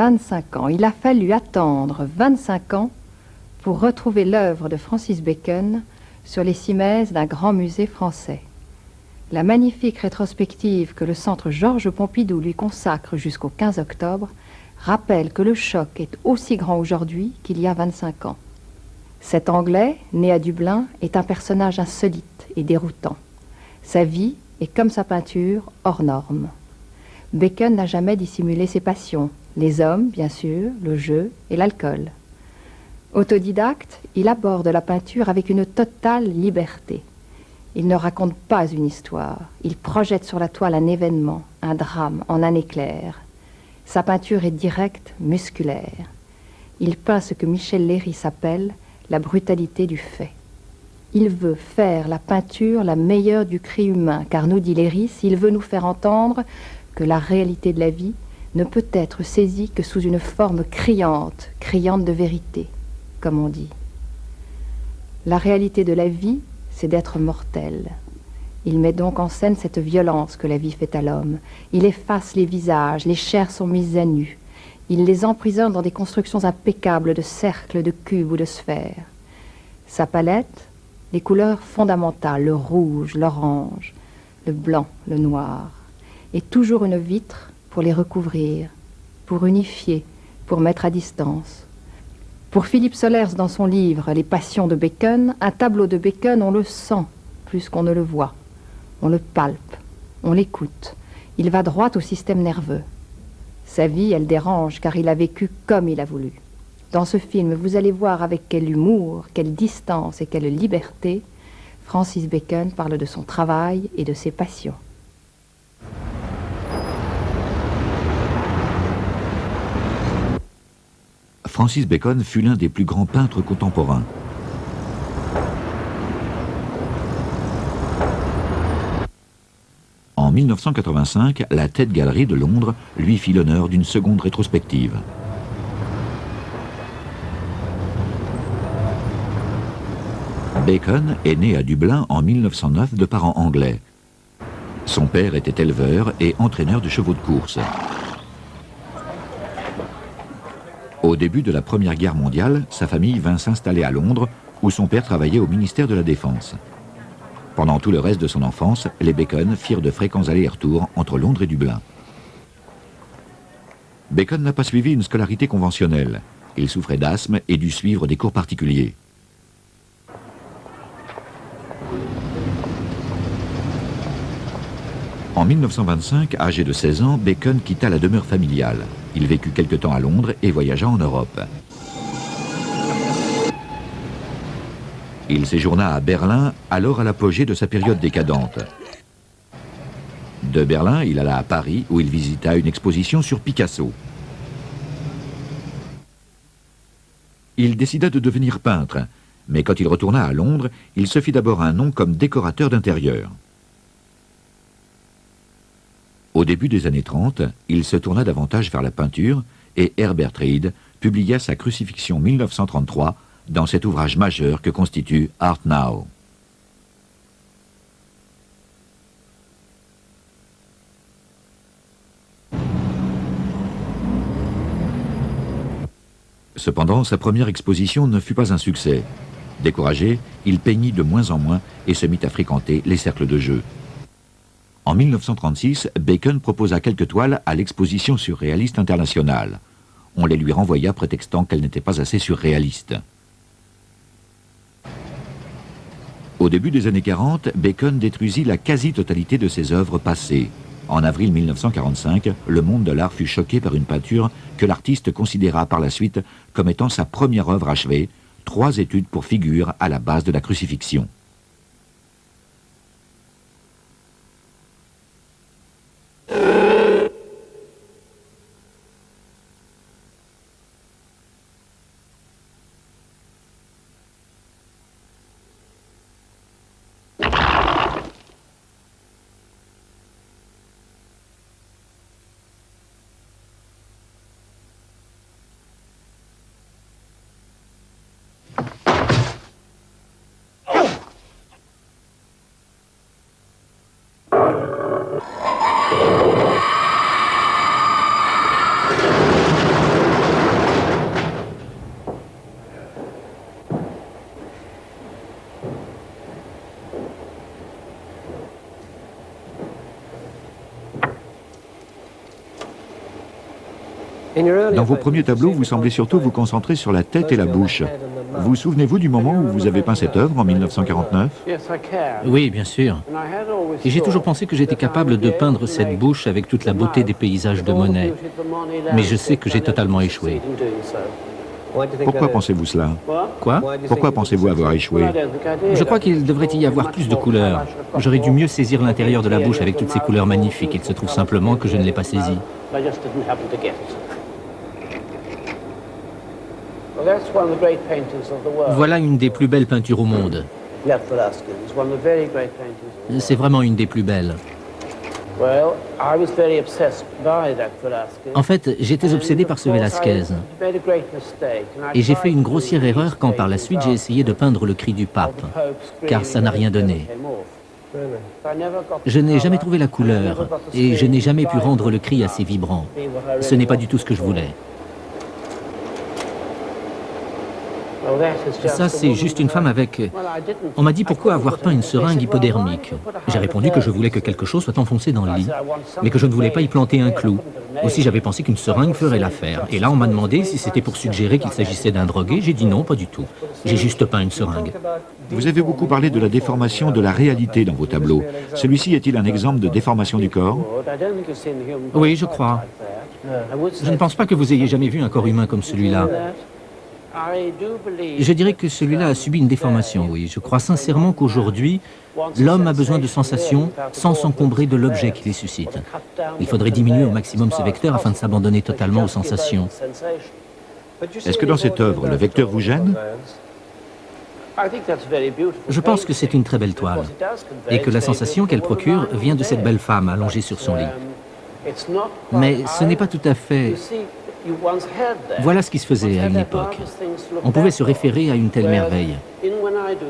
25 ans. Il a fallu attendre 25 ans pour retrouver l'œuvre de Francis Bacon sur les cimaises d'un grand musée français. La magnifique rétrospective que le centre Georges Pompidou lui consacre jusqu'au 15 octobre rappelle que le choc est aussi grand aujourd'hui qu'il y a 25 ans. Cet Anglais, né à Dublin, est un personnage insolite et déroutant. Sa vie est, comme sa peinture, hors norme. Bacon n'a jamais dissimulé ses passions, les hommes, bien sûr, le jeu et l'alcool. Autodidacte, il aborde la peinture avec une totale liberté. Il ne raconte pas une histoire, il projette sur la toile un événement, un drame en un éclair. Sa peinture est directe, musculaire. Il peint ce que Michel Léris appelle la brutalité du fait. Il veut faire la peinture la meilleure du cri humain, car nous dit Léris, il veut nous faire entendre que la réalité de la vie ne peut être saisie que sous une forme criante, criante de vérité, comme on dit. La réalité de la vie, c'est d'être mortel. Il met donc en scène cette violence que la vie fait à l'homme. Il efface les visages, les chairs sont mises à nu. Il les emprisonne dans des constructions impeccables de cercles, de cubes ou de sphères. Sa palette, les couleurs fondamentales, le rouge, l'orange, le blanc, le noir, et toujours une vitre pour les recouvrir, pour unifier, pour mettre à distance. Pour Philippe Solers, dans son livre « Les passions de Bacon », un tableau de Bacon, on le sent plus qu'on ne le voit. On le palpe, on l'écoute. Il va droit au système nerveux. Sa vie, elle dérange, car il a vécu comme il a voulu. Dans ce film, vous allez voir avec quel humour, quelle distance et quelle liberté Francis Bacon parle de son travail et de ses passions. Francis Bacon fut l'un des plus grands peintres contemporains. En 1985, la Tate Gallery de Londres lui fit l'honneur d'une seconde rétrospective. Bacon est né à Dublin en 1909 de parents anglais. Son père était éleveur et entraîneur de chevaux de course. Au début de la Première Guerre mondiale, sa famille vint s'installer à Londres, où son père travaillait au ministère de la Défense. Pendant tout le reste de son enfance, les Bacon firent de fréquents allers-retours entre Londres et Dublin. Bacon n'a pas suivi une scolarité conventionnelle. Il souffrait d'asthme et dut suivre des cours particuliers. En 1925, âgé de 16 ans, Bacon quitta la demeure familiale. Il vécut quelque temps à Londres et voyagea en Europe. Il séjourna à Berlin, alors à l'apogée de sa période décadente. De Berlin, il alla à Paris, où il visita une exposition sur Picasso. Il décida de devenir peintre, mais quand il retourna à Londres, il se fit d'abord un nom comme décorateur d'intérieur. Au début des années 30, il se tourna davantage vers la peinture et Herbert Reed publia sa Crucifixion 1933 dans cet ouvrage majeur que constitue Art Now. Cependant, sa première exposition ne fut pas un succès. Découragé, il peignit de moins en moins et se mit à fréquenter les cercles de jeu. En 1936, Bacon proposa quelques toiles à l'exposition surréaliste internationale. On les lui renvoya prétextant qu'elles n'étaient pas assez surréalistes. Au début des années 40, Bacon détruisit la quasi-totalité de ses œuvres passées. En avril 1945, le monde de l'art fut choqué par une peinture que l'artiste considéra par la suite comme étant sa première œuvre achevée, 3 études pour figure à la base de la crucifixion. Dans vos premiers tableaux, vous semblez surtout vous concentrer sur la tête et la bouche. Vous souvenez-vous du moment où vous avez peint cette œuvre en 1949? Oui, bien sûr. Et j'ai toujours pensé que j'étais capable de peindre cette bouche avec toute la beauté des paysages de Monet. Mais je sais que j'ai totalement échoué. Pourquoi pensez-vous cela? Quoi? Pourquoi pensez-vous avoir échoué? Je crois qu'il devrait y avoir plus de couleurs. J'aurais dû mieux saisir l'intérieur de la bouche avec toutes ces couleurs magnifiques. Il se trouve simplement que je ne l'ai pas saisi. Voilà une des plus belles peintures au monde. C'est vraiment une des plus belles. En fait, j'étais obsédé par ce Velázquez. Et j'ai fait une grossière erreur quand par la suite j'ai essayé de peindre le cri du pape, car ça n'a rien donné. Je n'ai jamais trouvé la couleur et je n'ai jamais pu rendre le cri assez vibrant. Ce n'est pas du tout ce que je voulais. Ça, c'est juste une femme avec... On m'a dit pourquoi avoir peint une seringue hypodermique. J'ai répondu que je voulais que quelque chose soit enfoncé dans le lit, mais que je ne voulais pas y planter un clou. Aussi, j'avais pensé qu'une seringue ferait l'affaire. Et là, on m'a demandé si c'était pour suggérer qu'il s'agissait d'un drogué. J'ai dit non, pas du tout. J'ai juste peint une seringue. Vous avez beaucoup parlé de la déformation de la réalité dans vos tableaux. Celui-ci est-il un exemple de déformation du corps? Oui, je crois. Je ne pense pas que vous ayez jamais vu un corps humain comme celui-là. Je dirais que celui-là a subi une déformation, oui. Je crois sincèrement qu'aujourd'hui, l'homme a besoin de sensations sans s'encombrer de l'objet qui les suscite. Il faudrait diminuer au maximum ce vecteur afin de s'abandonner totalement aux sensations. Est-ce que dans cette œuvre, le vecteur vous gêne? Je pense que c'est une très belle toile et que la sensation qu'elle procure vient de cette belle femme allongée sur son lit. Mais ce n'est pas tout à fait... Voilà ce qui se faisait à une époque. On pouvait se référer à une telle merveille.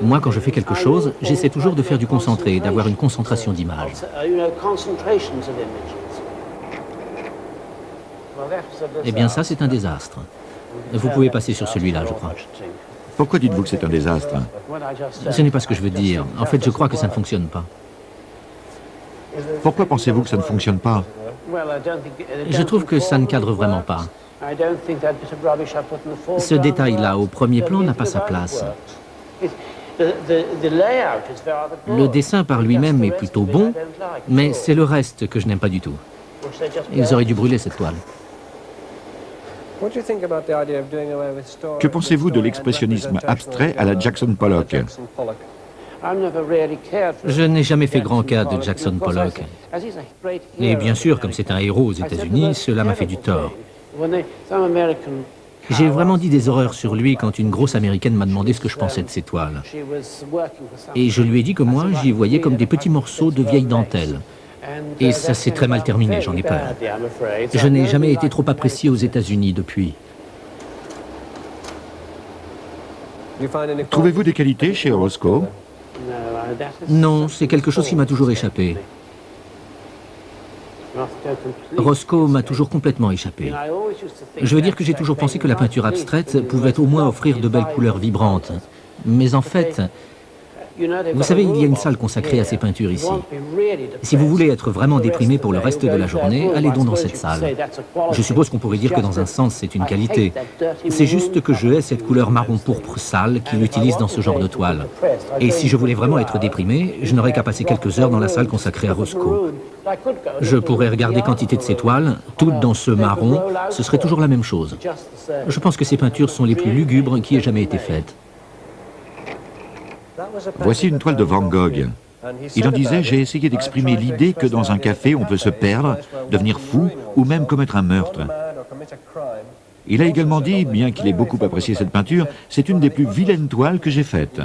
Moi, quand je fais quelque chose, j'essaie toujours de faire du concentré, d'avoir une concentration d'images. Eh bien, ça, c'est un désastre. Vous pouvez passer sur celui-là, je crois. Pourquoi dites-vous que c'est un désastre? Ce n'est pas ce que je veux dire. En fait, je crois que ça ne fonctionne pas. Pourquoi pensez-vous que ça ne fonctionne pas? Je trouve que ça ne cadre vraiment pas. Ce détail-là, au premier plan, n'a pas sa place. Le dessin par lui-même est plutôt bon, mais c'est le reste que je n'aime pas du tout. Ils auraient dû brûler cette toile. Que pensez-vous de l'expressionnisme abstrait à la Jackson Pollock? Je n'ai jamais fait grand cas de Jackson Pollock. Et bien sûr, comme c'est un héros aux États-Unis, cela m'a fait du tort. J'ai vraiment dit des horreurs sur lui quand une grosse américaine m'a demandé ce que je pensais de ses toiles. Et je lui ai dit que moi, j'y voyais comme des petits morceaux de vieille dentelle. Et ça s'est très mal terminé, j'en ai peur. Je n'ai jamais été trop apprécié aux États-Unis depuis. Trouvez-vous des qualités chez Roscoe? Non, c'est quelque chose qui m'a toujours échappé. Roscoe m'a toujours complètement échappé. Je veux dire que j'ai toujours pensé que la peinture abstraite pouvait au moins offrir de belles couleurs vibrantes. Mais en fait, vous savez, il y a une salle consacrée à ces peintures ici. Si vous voulez être vraiment déprimé pour le reste de la journée, allez donc dans cette salle. Je suppose qu'on pourrait dire que dans un sens, c'est une qualité. C'est juste que je hais cette couleur marron-pourpre sale qu'il utilise dans ce genre de toile. Et si je voulais vraiment être déprimé, je n'aurais qu'à passer quelques heures dans la salle consacrée à Roscoe. Je pourrais regarder quantité de ces toiles, toutes dans ce marron, ce serait toujours la même chose. Je pense que ces peintures sont les plus lugubres qui aient jamais été faites. Voici une toile de Van Gogh. Il en disait « J'ai essayé d'exprimer l'idée que dans un café, on peut se perdre, devenir fou ou même commettre un meurtre. » Il a également dit, bien qu'il ait beaucoup apprécié cette peinture, « C'est une des plus vilaines toiles que j'ai faites. »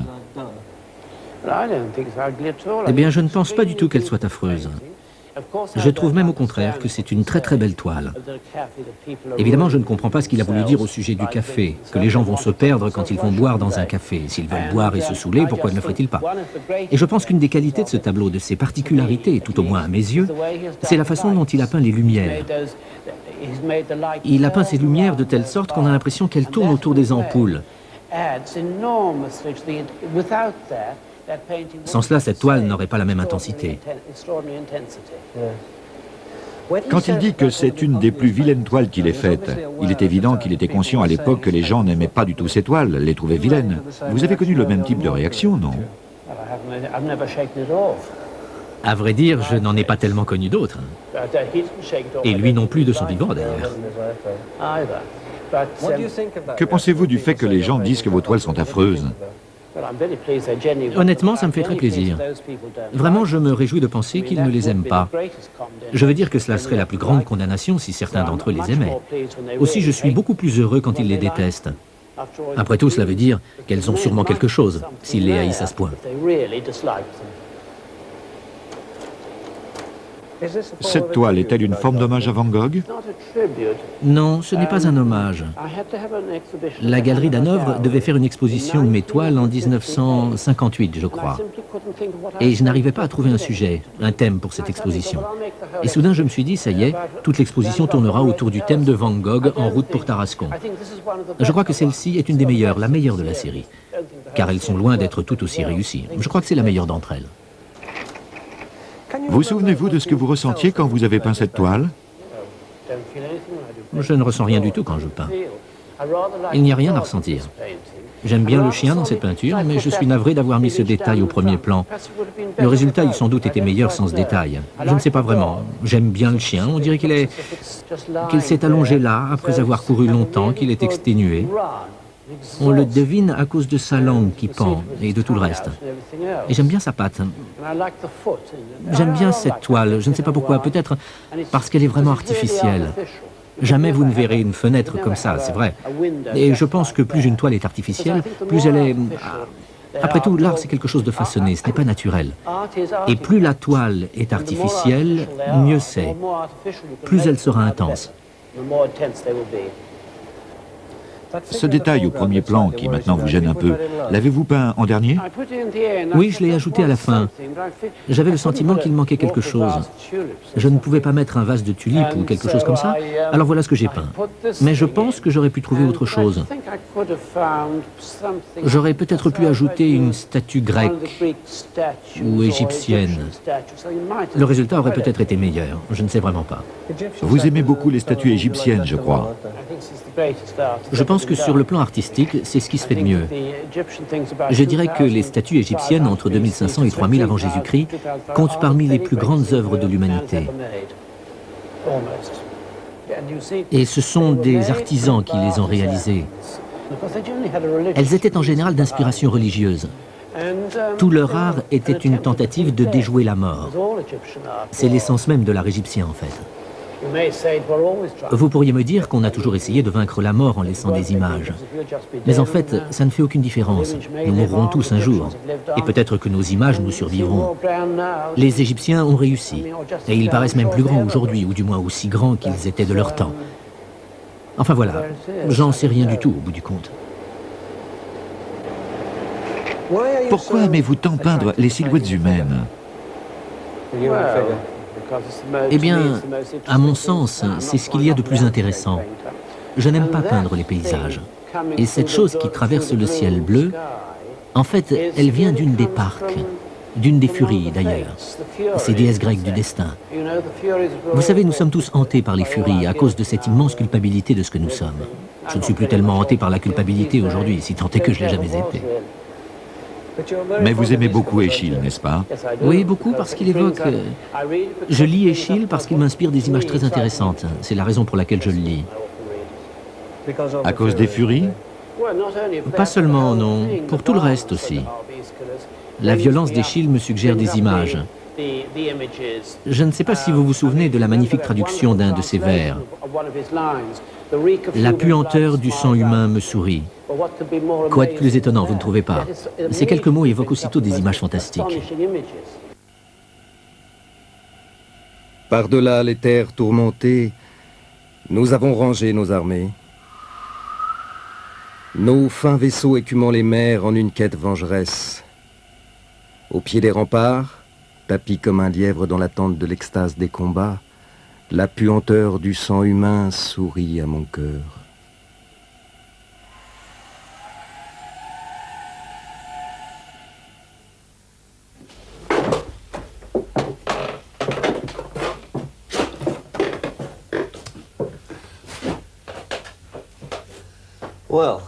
Eh bien, je ne pense pas du tout qu'elle soit affreuse. Je trouve même au contraire que c'est une très très belle toile. Évidemment, je ne comprends pas ce qu'il a voulu dire au sujet du café, que les gens vont se perdre quand ils vont boire dans un café. S'ils veulent boire et se saouler, pourquoi ne le ferait-il pas? Et je pense qu'une des qualités de ce tableau, de ses particularités, tout au moins à mes yeux, c'est la façon dont il a peint les lumières. Il a peint ces lumières de telle sorte qu'on a l'impression qu'elles tournent autour des ampoules. Sans cela, cette toile n'aurait pas la même intensité. Quand il dit que c'est une des plus vilaines toiles qu'il ait faites, il est évident qu'il était conscient à l'époque que les gens n'aimaient pas du tout ces toiles, les trouvaient vilaines. Vous avez connu le même type de réaction, non? À vrai dire, je n'en ai pas tellement connu d'autres. Et lui non plus de son vivant, d'ailleurs. Que pensez-vous du fait que les gens disent que vos toiles sont affreuses? Honnêtement, ça me fait très plaisir. Vraiment, je me réjouis de penser qu'ils ne les aiment pas. Je veux dire que cela serait la plus grande condamnation si certains d'entre eux les aimaient. Aussi, je suis beaucoup plus heureux quand ils les détestent. Après tout, cela veut dire qu'elles ont sûrement quelque chose, s'ils les haïssent à ce point. Cette toile est-elle une forme d'hommage à Van Gogh? Non, ce n'est pas un hommage. La galerie d'Hanovre devait faire une exposition de mes toiles en 1958, je crois. Et je n'arrivais pas à trouver un sujet, un thème pour cette exposition. Et soudain, je me suis dit, ça y est, toute l'exposition tournera autour du thème de Van Gogh en route pour Tarascon. Je crois que celle-ci est une des meilleures, la meilleure de la série. Car elles sont loin d'être toutes aussi réussies. Je crois que c'est la meilleure d'entre elles. Vous souvenez-vous de ce que vous ressentiez quand vous avez peint cette toile? Je ne ressens rien du tout quand je peins. Il n'y a rien à ressentir. J'aime bien le chien dans cette peinture, mais je suis navré d'avoir mis ce détail au premier plan. Le résultat, il sans doute été meilleur sans ce détail. Je ne sais pas vraiment. J'aime bien le chien. On dirait qu'il s'est allongé là, après avoir couru longtemps, qu'il est exténué. On le devine à cause de sa langue qui pend et de tout le reste. Et j'aime bien sa patte. J'aime bien cette toile, je ne sais pas pourquoi, peut-être parce qu'elle est vraiment artificielle. Jamais vous ne verrez une fenêtre comme ça, c'est vrai. Et je pense que plus une toile est artificielle, plus elle est... Après tout, l'art c'est quelque chose de façonné, ce n'est pas naturel. Et plus la toile est artificielle, mieux c'est. Plus elle sera intense. Ce détail au premier plan, qui maintenant vous gêne un peu, l'avez-vous peint en dernier? Oui, je l'ai ajouté à la fin. J'avais le sentiment qu'il manquait quelque chose. Je ne pouvais pas mettre un vase de tulipes ou quelque chose comme ça, alors voilà ce que j'ai peint. Mais je pense que j'aurais pu trouver autre chose. J'aurais peut-être pu ajouter une statue grecque ou égyptienne. Le résultat aurait peut-être été meilleur, je ne sais vraiment pas. Vous aimez beaucoup les statues égyptiennes, je crois. Je pense que sur le plan artistique, c'est ce qui se fait de mieux. Je dirais que les statues égyptiennes entre 2500 et 3000 avant Jésus-Christ comptent parmi les plus grandes œuvres de l'humanité. Et ce sont des artisans qui les ont réalisées. Elles étaient en général d'inspiration religieuse. Tout leur art était une tentative de déjouer la mort. C'est l'essence même de l'art égyptien, en fait. Vous pourriez me dire qu'on a toujours essayé de vaincre la mort en laissant des images. Mais en fait, ça ne fait aucune différence. Nous mourrons tous un jour. Et peut-être que nos images nous survivront. Les Égyptiens ont réussi. Et ils paraissent même plus grands aujourd'hui, ou du moins aussi grands qu'ils étaient de leur temps. Enfin voilà, j'en sais rien du tout au bout du compte. Pourquoi aimez-vous tant peindre les silhouettes humaines? Eh bien, à mon sens, c'est ce qu'il y a de plus intéressant. Je n'aime pas peindre les paysages. Et cette chose qui traverse le ciel bleu, en fait, elle vient d'une des Parques, d'une des Furies d'ailleurs, ces déesses grecques du destin. Vous savez, nous sommes tous hantés par les Furies à cause de cette immense culpabilité de ce que nous sommes. Je ne suis plus tellement hanté par la culpabilité aujourd'hui, si tant est que je l'ai jamais été. Mais vous aimez beaucoup Échille, n'est-ce pas? Oui, beaucoup, parce qu'il évoque... Je lis Échille parce qu'il m'inspire des images très intéressantes. C'est la raison pour laquelle je le lis. À cause des Furies? Pas seulement, non. Pour tout le reste aussi. La violence d'Échille me suggère des images. Je ne sais pas si vous vous souvenez de la magnifique traduction d'un de ses vers. La puanteur du sang humain me sourit. Quoi de plus étonnant, vous ne trouvez pas? Ces quelques mots évoquent aussitôt des images fantastiques. Par-delà les terres tourmentées, nous avons rangé nos armées. Nos fins vaisseaux écumant les mers en une quête vengeresse. Au pied des remparts, tapis comme un lièvre dans l'attente de l'extase des combats, la puanteur du sang humain sourit à mon cœur.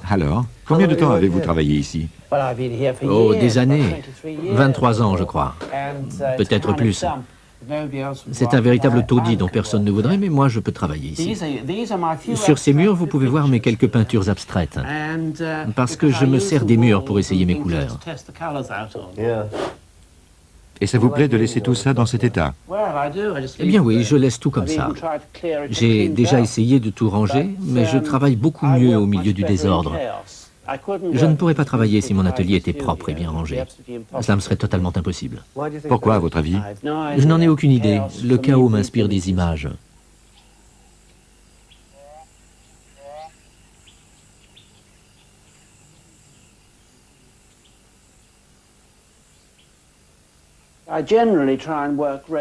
Alors, combien de temps avez-vous travaillé ici? Oh, des années. 23 ans, je crois. Peut-être plus. C'est un véritable taudis dont personne ne voudrait, mais moi, je peux travailler ici. Sur ces murs, vous pouvez voir mes quelques peintures abstraites, parce que je me sers des murs pour essayer mes couleurs. Et ça vous plaît de laisser tout ça dans cet état? Eh bien oui, je laisse tout comme ça. J'ai déjà essayé de tout ranger, mais je travaille beaucoup mieux au milieu du désordre. Je ne pourrais pas travailler si mon atelier était propre et bien rangé. Cela me serait totalement impossible. Pourquoi, à votre avis? Je n'en ai aucune idée. Le chaos m'inspire des images.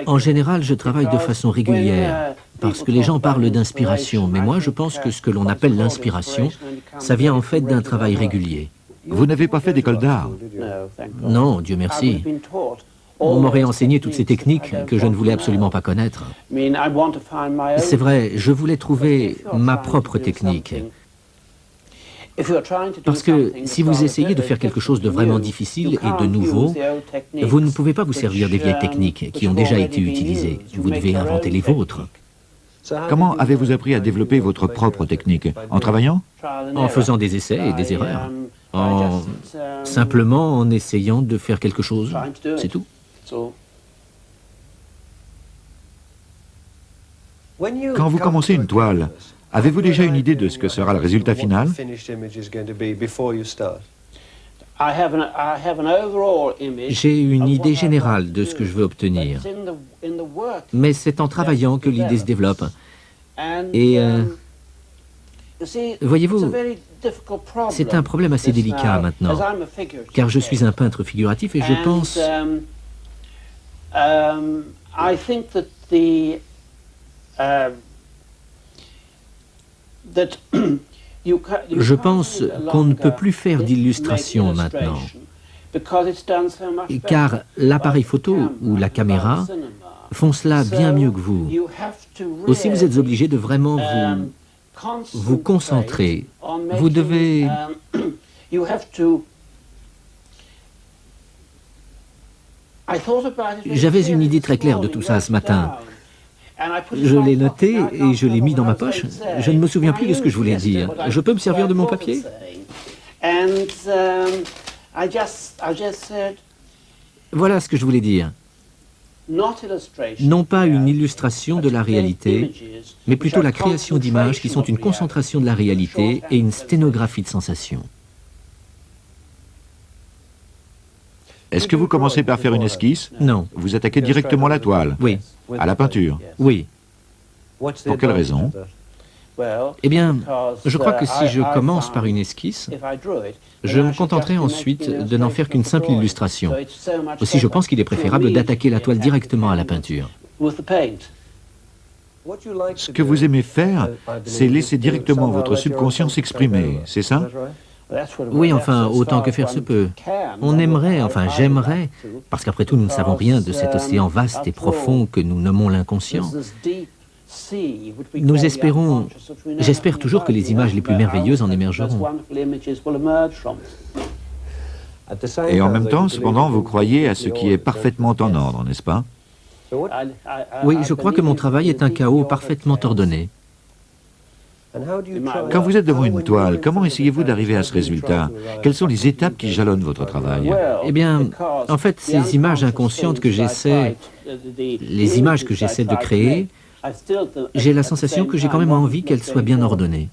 En général, je travaille de façon régulière, parce que les gens parlent d'inspiration, mais moi je pense que ce que l'on appelle l'inspiration, ça vient en fait d'un travail régulier. Vous n'avez pas fait d'école d'art? Non, Dieu merci. On m'aurait enseigné toutes ces techniques que je ne voulais absolument pas connaître. C'est vrai, je voulais trouver ma propre technique. Parce que si vous essayez de faire quelque chose de vraiment difficile et de nouveau, vous ne pouvez pas vous servir des vieilles techniques qui ont déjà été utilisées. Vous devez inventer les vôtres. Comment avez-vous appris à développer votre propre technique? En travaillant? En faisant des essais et des erreurs. Simplement en essayant de faire quelque chose. C'est tout. Quand vous commencez une toile, avez-vous déjà une idée de ce que sera le résultat final? J'ai une idée générale de ce que je veux obtenir. Mais c'est en travaillant que l'idée se développe. Et voyez-vous, c'est un problème assez délicat maintenant, car je suis un peintre figuratif et je pense... Je pense qu'on ne peut plus faire d'illustration maintenant, car l'appareil photo ou la caméra font cela bien mieux que vous. Aussi, vous êtes obligé de vraiment vous concentrer. Vous devez... J'avais une idée très claire de tout ça ce matin. Je l'ai noté et je l'ai mis dans ma poche. Je ne me souviens plus de ce que je voulais dire. Je peux me servir de mon papier? Voilà ce que je voulais dire. Non pas une illustration de la réalité, mais plutôt la création d'images qui sont une concentration de la réalité et une sténographie de sensations. Est-ce que vous commencez par faire une esquisse? Non. Vous attaquez directement la toile? Oui. À la peinture? Oui. Pour quelle raison? Eh bien, je crois que si je commence par une esquisse, je me contenterai ensuite de n'en faire qu'une simple illustration. Aussi, je pense qu'il est préférable d'attaquer la toile directement à la peinture. Ce que vous aimez faire, c'est laisser directement votre subconscient s'exprimer, c'est ça? Oui, enfin, autant que faire se peut. On aimerait, enfin j'aimerais, parce qu'après tout nous ne savons rien de cet océan vaste et profond que nous nommons l'inconscient. Nous espérons, j'espère toujours que les images les plus merveilleuses en émergeront. Et en même temps, cependant, vous croyez à ce qui est parfaitement en ordre, n'est-ce pas? Oui, je crois que mon travail est un chaos parfaitement ordonné. Quand vous êtes devant une toile, comment essayez-vous d'arriver à ce résultat? Quelles sont les étapes qui jalonnent votre travail? Eh bien, en fait, ces images inconscientes que j'essaie, les images que j'essaie de créer, j'ai la sensation que j'ai quand même envie qu'elles soient bien ordonnées.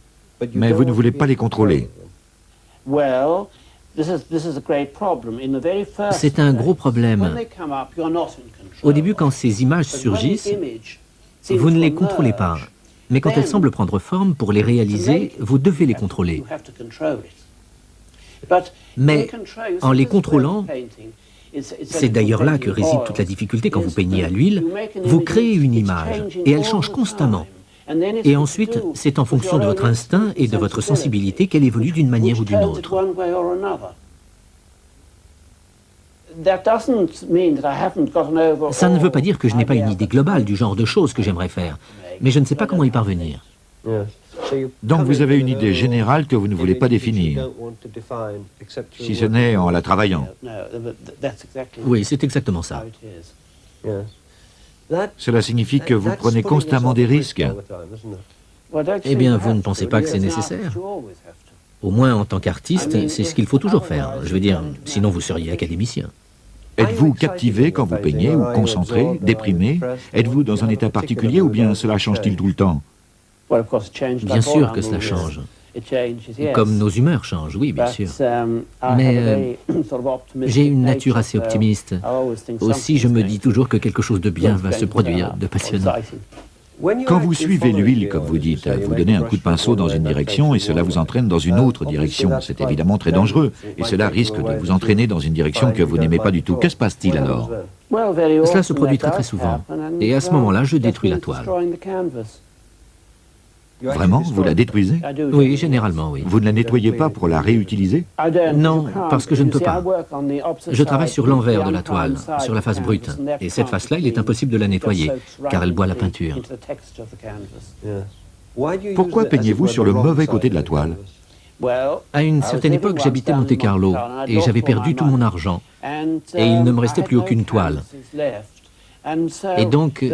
Mais vous ne voulez pas les contrôler. C'est un gros problème. Au début, quand ces images surgissent, vous ne les contrôlez pas. Mais quand elles semblent prendre forme, pour les réaliser, vous devez les contrôler. Mais en les contrôlant, c'est d'ailleurs là que réside toute la difficulté quand vous peignez à l'huile, vous créez une image et elle change constamment. Et ensuite, c'est en fonction de votre instinct et de votre sensibilité qu'elle évolue d'une manière ou d'une autre. Ça ne veut pas dire que je n'ai pas une idée globale du genre de choses que j'aimerais faire, mais je ne sais pas comment y parvenir. Donc vous avez une idée générale que vous ne voulez pas définir, si ce n'est en la travaillant. Oui, c'est exactement ça. Cela signifie que vous prenez constamment des risques. Eh bien, vous ne pensez pas que c'est nécessaire? Au moins, en tant qu'artiste, c'est ce qu'il faut toujours faire. Je veux dire, sinon vous seriez académicien. Êtes-vous captivé quand vous peignez, ou concentré, déprimé? Êtes-vous dans un état particulier ou bien cela change-t-il tout le temps? Bien sûr que cela change. Comme nos humeurs changent, oui, bien sûr. Mais j'ai une nature assez optimiste. Aussi, je me dis toujours que quelque chose de bien va se produire, de passionnant. Quand vous suivez l'huile, comme vous dites, vous donnez un coup de pinceau dans une direction et cela vous entraîne dans une autre direction. C'est évidemment très dangereux et cela risque de vous entraîner dans une direction que vous n'aimez pas du tout. Que se passe-t-il alors? Cela se produit très souvent. Et à ce moment-là, je détruis la toile. Vraiment? Vous la détruisez? Oui, généralement, oui. Vous ne la nettoyez pas pour la réutiliser? Non, parce que je ne peux pas. Je travaille sur l'envers de la toile, sur la face brute. Et cette face-là, il est impossible de la nettoyer, car elle boit la peinture. Pourquoi peignez-vous sur le mauvais côté de la toile? À une certaine époque, j'habitais Monte-Carlo, et j'avais perdu tout mon argent. Et il ne me restait plus aucune toile. Et donc,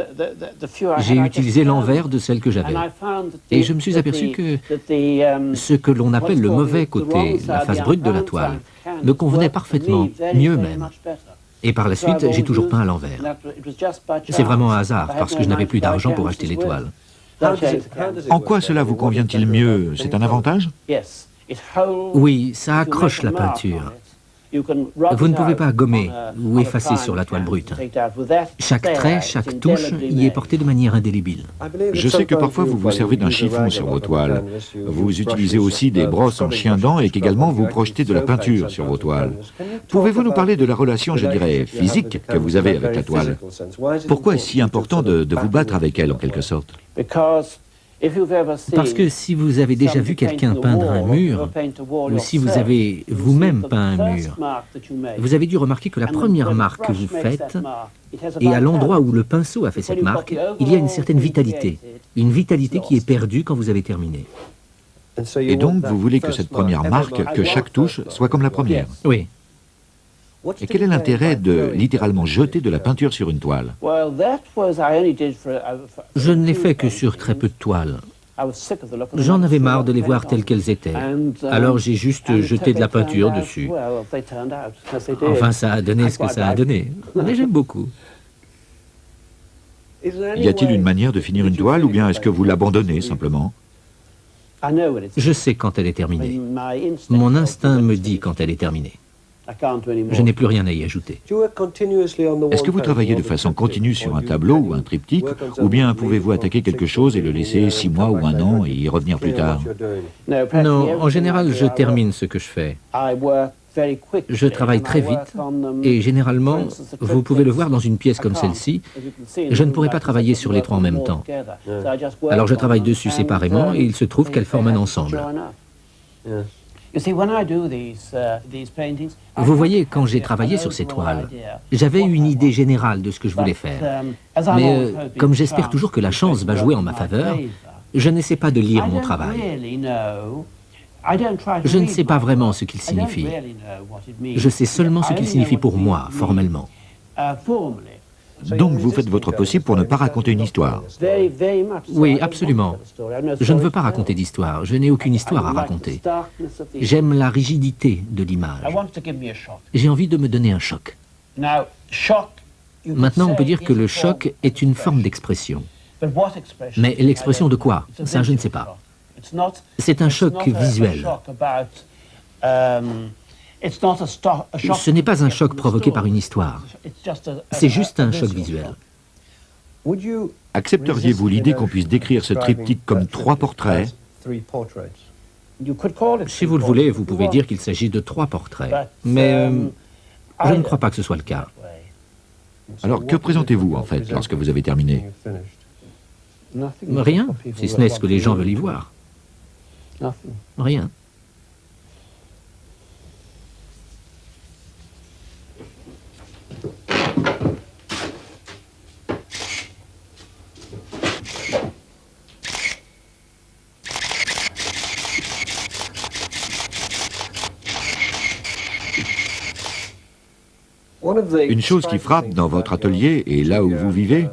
j'ai utilisé l'envers de celle que j'avais. Et je me suis aperçu que ce que l'on appelle le mauvais côté, la face brute de la toile, me convenait parfaitement, mieux même. Et par la suite, j'ai toujours peint à l'envers. C'est vraiment un hasard, parce que je n'avais plus d'argent pour acheter les toiles. En quoi cela vous convient-il mieux? C'est un avantage? Oui, ça accroche la peinture. Vous ne pouvez pas gommer ou effacer sur la toile brute. Chaque trait, chaque touche y est porté de manière indélébile. Je sais que parfois vous vous servez d'un chiffon sur vos toiles. Vous utilisez aussi des brosses en chien-dent et qu'également vous projetez de la peinture sur vos toiles. Pouvez-vous nous parler de la relation, je dirais, physique que vous avez avec la toile? Pourquoi est-ce si important de vous battre avec elle en quelque sorte? Parce que si vous avez déjà vu quelqu'un peindre un mur, ou si vous avez vous-même peint un mur, vous avez dû remarquer que la première marque que vous faites, et à l'endroit où le pinceau a fait cette marque, il y a une certaine vitalité. Une vitalité qui est perdue quand vous avez terminé. Et donc vous voulez que cette première marque, que chaque touche soit comme la première? Oui. Et quel est l'intérêt de littéralement jeter de la peinture sur une toile? Je ne l'ai fait que sur très peu de toiles. J'en avais marre de les voir telles qu'elles étaient. Alors j'ai juste jeté de la peinture dessus. Enfin, ça a donné ce que ça a donné. Mais j'aime beaucoup. Y a-t-il une manière de finir une toile ou bien est-ce que vous l'abandonnez simplement? Je sais quand elle est terminée. Mon instinct me dit quand elle est terminée. Je n'ai plus rien à y ajouter. Est-ce que vous travaillez de façon continue sur un tableau ou un triptyque, ou bien pouvez-vous attaquer quelque chose et le laisser 6 mois ou 1 an et y revenir plus tard? Non, en général, je termine ce que je fais. Je travaille très vite et généralement, vous pouvez le voir dans une pièce comme celle-ci, je ne pourrai pas travailler sur les trois en même temps. Alors je travaille dessus séparément et il se trouve qu'elles forment un ensemble. Vous voyez, quand j'ai travaillé sur ces toiles, j'avais une idée générale de ce que je voulais faire. Mais comme j'espère toujours que la chance va jouer en ma faveur, je n'essaie pas de lire mon travail. Je ne sais pas vraiment ce qu'il signifie. Je sais seulement ce qu'il signifie pour moi, formellement. Donc vous faites votre possible pour ne pas raconter une histoire? Oui, absolument. Je ne veux pas raconter d'histoire. Je n'ai aucune histoire à raconter. J'aime la rigidité de l'image. J'ai envie de me donner un choc. Maintenant, on peut dire que le choc est une forme d'expression. Mais l'expression de quoi? Ça, je ne sais pas. C'est un choc visuel. Ce n'est pas un choc provoqué par une histoire. C'est juste un choc visuel. Accepteriez-vous l'idée qu'on puisse décrire ce triptyque comme 3 portraits? Si vous le voulez, vous pouvez dire qu'il s'agit de 3 portraits. Mais je ne crois pas que ce soit le cas. Alors que présentez-vous en fait lorsque vous avez terminé? Rien, si ce n'est ce que les gens veulent y voir. Rien. Une chose qui frappe dans votre atelier et là où vous vivez,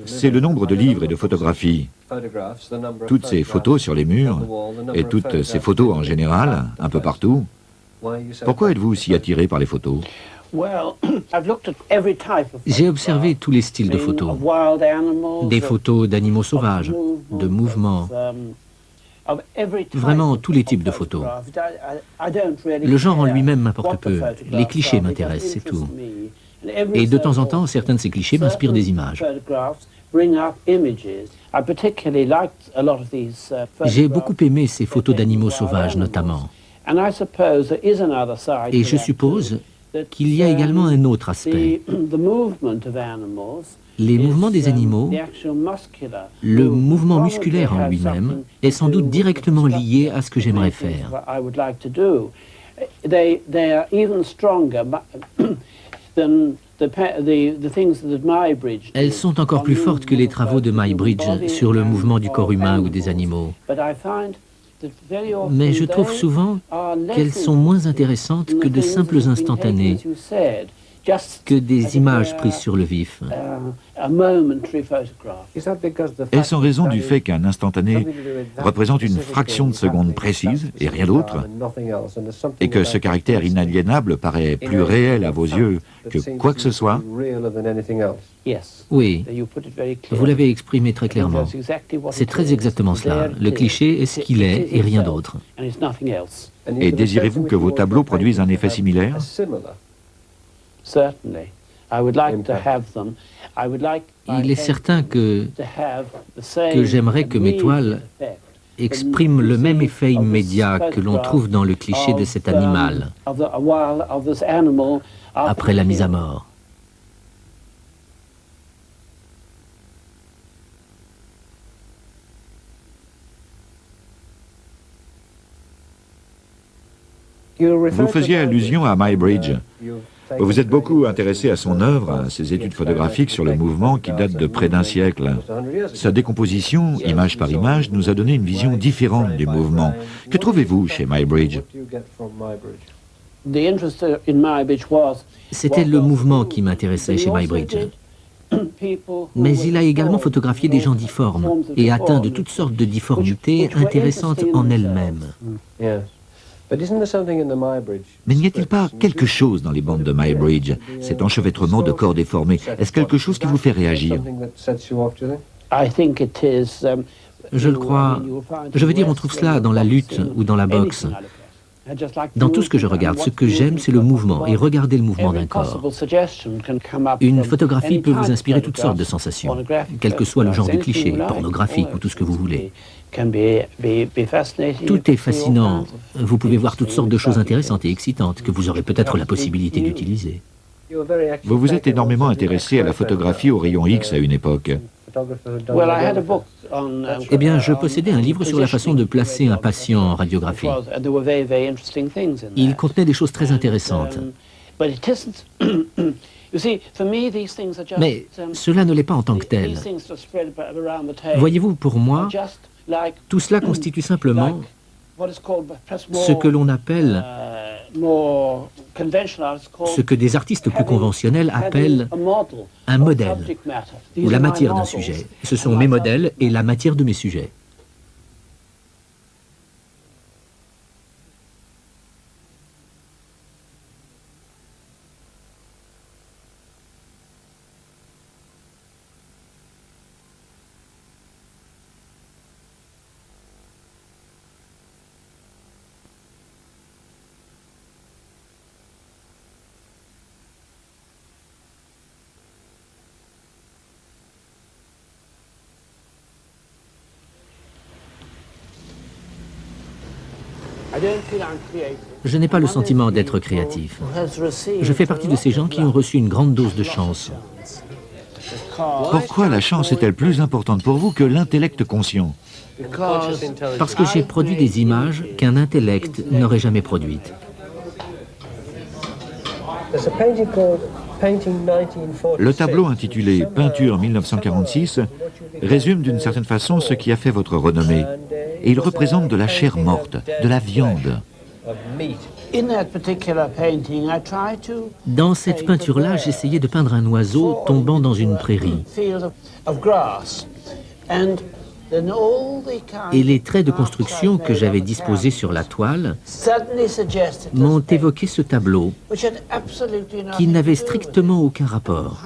c'est le nombre de livres et de photographies. Toutes ces photos sur les murs, et toutes ces photos en général, un peu partout. Pourquoi êtes-vous si attiré par les photos? J'ai observé tous les styles de photos. Des photos d'animaux sauvages, de mouvements, vraiment tous les types de photos. Le genre en lui-même m'importe peu. Les clichés m'intéressent, c'est tout. Et de temps en temps, certains de ces clichés m'inspirent des images. J'ai beaucoup aimé ces photos d'animaux sauvages, notamment. Et je suppose qu'il y a également un autre aspect. Les mouvements des animaux, le mouvement musculaire en lui-même, est sans doute directement lié à ce que j'aimerais faire. Elles sont encore plus fortes que les travaux de Muybridge sur le mouvement du corps humain ou des animaux. Mais je trouve souvent qu'elles sont moins intéressantes que de simples instantanés, que des images prises sur le vif. Est-ce en raison du fait qu'un instantané représente une fraction de seconde précise et rien d'autre, et que ce caractère inaliénable paraît plus réel à vos yeux que quoi que ce soit? Oui, vous l'avez exprimé très clairement. C'est très exactement cela. Le cliché est ce qu'il est et rien d'autre. Et désirez-vous que vos tableaux produisent un effet similaire? Il est certain que j'aimerais que mes toiles expriment le même effet immédiat que l'on trouve dans le cliché de cet animal après la mise à mort. Vous faisiez allusion à Muybridge. Vous vous êtes beaucoup intéressé à son œuvre, à ses études photographiques sur le mouvement qui date de près d'un siècle. Sa décomposition, image par image, nous a donné une vision différente du mouvement. Que trouvez-vous chez Muybridge? C'était le mouvement qui m'intéressait chez Muybridge. Mais il a également photographié des gens difformes et atteint de toutes sortes de difformités intéressantes en elles-mêmes. Mais n'y a-t-il pas quelque chose dans les bandes de Muybridge, cet enchevêtrement de corps déformés? Est-ce quelque chose qui vous fait réagir? Je le crois. Je veux dire, on trouve cela dans la lutte ou dans la boxe. Dans tout ce que je regarde, ce que j'aime, c'est le mouvement, et regarder le mouvement d'un corps. Une photographie peut vous inspirer toutes sortes de sensations, quel que soit le genre du cliché, pornographique ou tout ce que vous voulez. Tout est fascinant. Vous pouvez voir toutes sortes de choses intéressantes et excitantes que vous aurez peut-être la possibilité d'utiliser. Vous vous êtes énormément intéressé à la photographie au rayon X à une époque. Eh bien, je possédais un livre sur la façon de placer un patient en radiographie. Il contenait des choses très intéressantes. Mais cela ne l'est pas en tant que tel. Voyez-vous, pour moi, tout cela constitue simplement ce que l'on appelle, ce que des artistes plus conventionnels appellent un modèle, ou la matière d'un sujet. Ce sont mes modèles et la matière de mes sujets. Je n'ai pas le sentiment d'être créatif. Je fais partie de ces gens qui ont reçu une grande dose de chance. Pourquoi la chance est-elle plus importante pour vous que l'intellect conscient? Parce que j'ai produit des images qu'un intellect n'aurait jamais produites. Le tableau intitulé « Peinture 1946 » résume d'une certaine façon ce qui a fait votre renommée. Et il représente de la chair morte, de la viande. Dans cette peinture-là, j'essayais de peindre un oiseau tombant dans une prairie. Et les traits de construction que j'avais disposés sur la toile m'ont évoqué ce tableau qui n'avait strictement aucun rapport.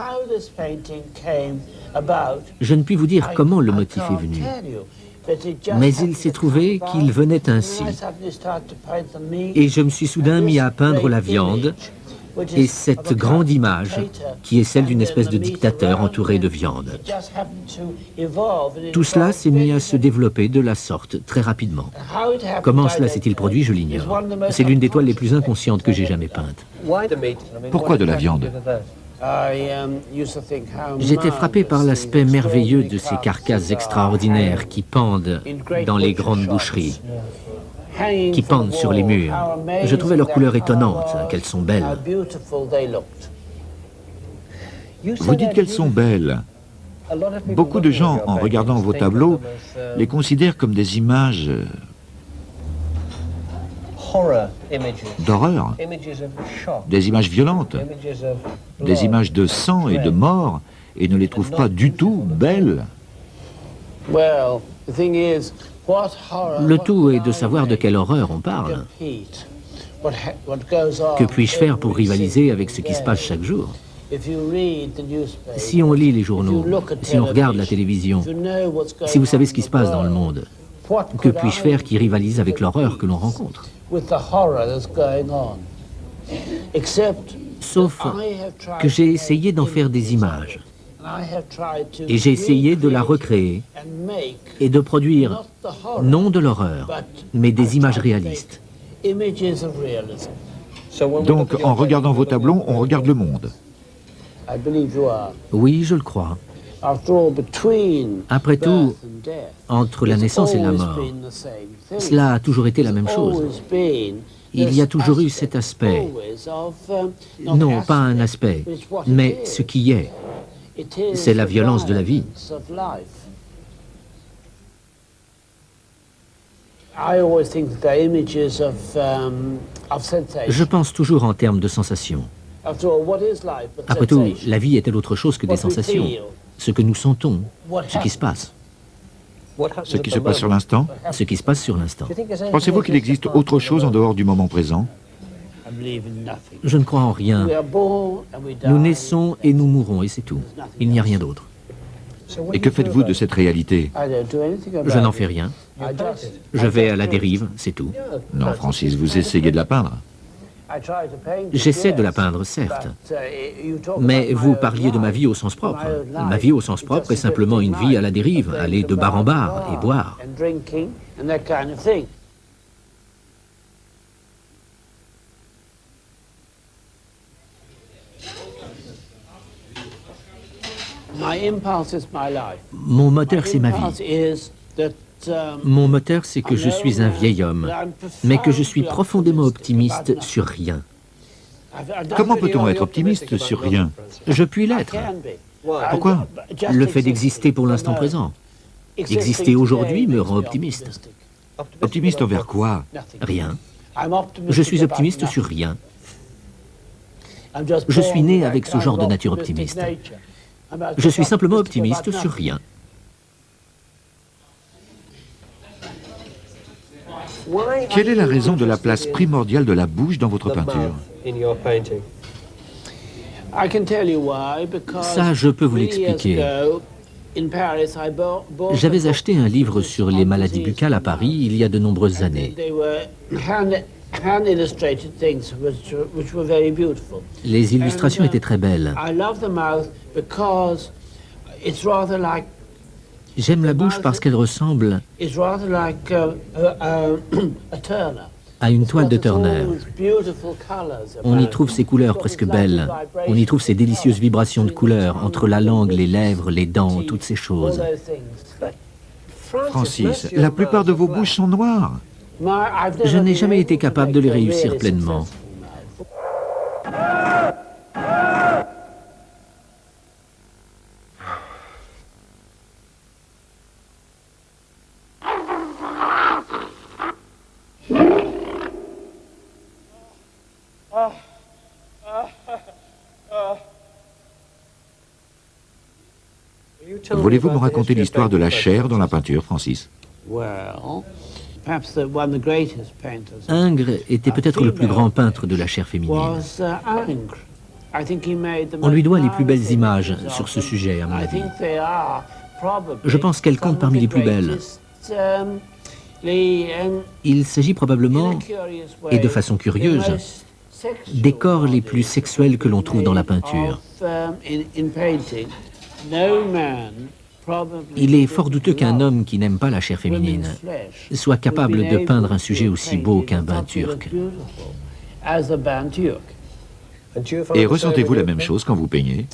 Je ne puis vous dire comment le motif est venu, mais il s'est trouvé qu'il venait ainsi. Et je me suis soudain mis à peindre la viande et cette grande image qui est celle d'une espèce de dictateur entouré de viande. Tout cela s'est mis à se développer de la sorte très rapidement. Comment cela s'est-il produit, je l'ignore. C'est l'une des toiles les plus inconscientes que j'ai jamais peintes. Pourquoi de la viande? J'étais frappé par l'aspect merveilleux de ces carcasses extraordinaires qui pendent dans les grandes boucheries, qui pendent sur les murs. Je trouvais leur couleur étonnante, qu'elles sont belles. Vous dites qu'elles sont belles. Beaucoup de gens, en regardant vos tableaux, les considèrent comme des images d'horreur, des images violentes, des images de sang et de mort, et ne les trouvent pas du tout belles. Le tout est de savoir de quelle horreur on parle. Que puis-je faire pour rivaliser avec ce qui se passe chaque jour? Si on lit les journaux, si on regarde la télévision, si vous savez ce qui se passe dans le monde, que puis-je faire qui rivalise avec l'horreur que l'on rencontre? Sauf que j'ai essayé d'en faire des images. Et j'ai essayé de la recréer et de produire, non de l'horreur, mais des images réalistes. Donc, en regardant vos tableaux, on regarde le monde. Oui, je le crois. Après tout, entre la naissance et la mort, cela a toujours été la même chose. Il y a toujours eu cet aspect, non pas un aspect, mais ce qui est. C'est la violence de la vie. Je pense toujours en termes de sensations. Après tout, la vie est-elle autre chose que des sensations? Ce que nous sentons, ce qui se passe. Ce qui se passe sur l'instant? Ce qui se passe sur l'instant. Pensez-vous qu'il existe autre chose en dehors du moment présent? Je ne crois en rien. Nous naissons et nous mourrons, et c'est tout. Il n'y a rien d'autre. Et que faites-vous de cette réalité? Je n'en fais rien. Je vais à la dérive, c'est tout. Non, Francis, vous essayez de la peindre. J'essaie de la peindre, certes. Mais vous parliez de ma vie au sens propre. Ma vie au sens propre est simplement une vie à la dérive, aller de bar en bar et boire. Mon moteur, c'est ma vie. Mon moteur, c'est que je suis un vieil homme, mais que je suis profondément optimiste sur rien. Comment peut-on être optimiste sur rien? Je puis l'être. Pourquoi? Le fait d'exister pour l'instant présent. Exister aujourd'hui me rend optimiste. Optimiste envers quoi? Rien. Je suis optimiste sur rien. Je suis né avec ce genre de nature optimiste. Je suis simplement optimiste sur rien. Quelle est la raison de la place primordiale de la bouche dans votre peinture? Ça, je peux vous l'expliquer. J'avais acheté un livre sur les maladies buccales à Paris il y a de nombreuses années. Les illustrations étaient très belles. J'aime la bouche parce qu'elle ressemble à une toile de Turner. On y trouve ces couleurs presque belles. On y trouve ces délicieuses vibrations de couleurs entre la langue, les lèvres, les dents, toutes ces choses. Francis, la plupart de vos bouches sont noires. Je n'ai jamais été capable de les réussir pleinement. Voulez-vous me raconter l'histoire de la chair dans la peinture, Francis? Ingres était peut-être le plus grand peintre de la chair féminine. On lui doit les plus belles images sur ce sujet, à mon avis. Je pense qu'elle compte parmi les plus belles. Il s'agit probablement, et de façon curieuse, des corps les plus sexuels que l'on trouve dans la peinture. Il est fort douteux qu'un homme qui n'aime pas la chair féminine soit capable de peindre un sujet aussi beau qu'un bain turc. Et ressentez-vous la même chose quand vous peignez?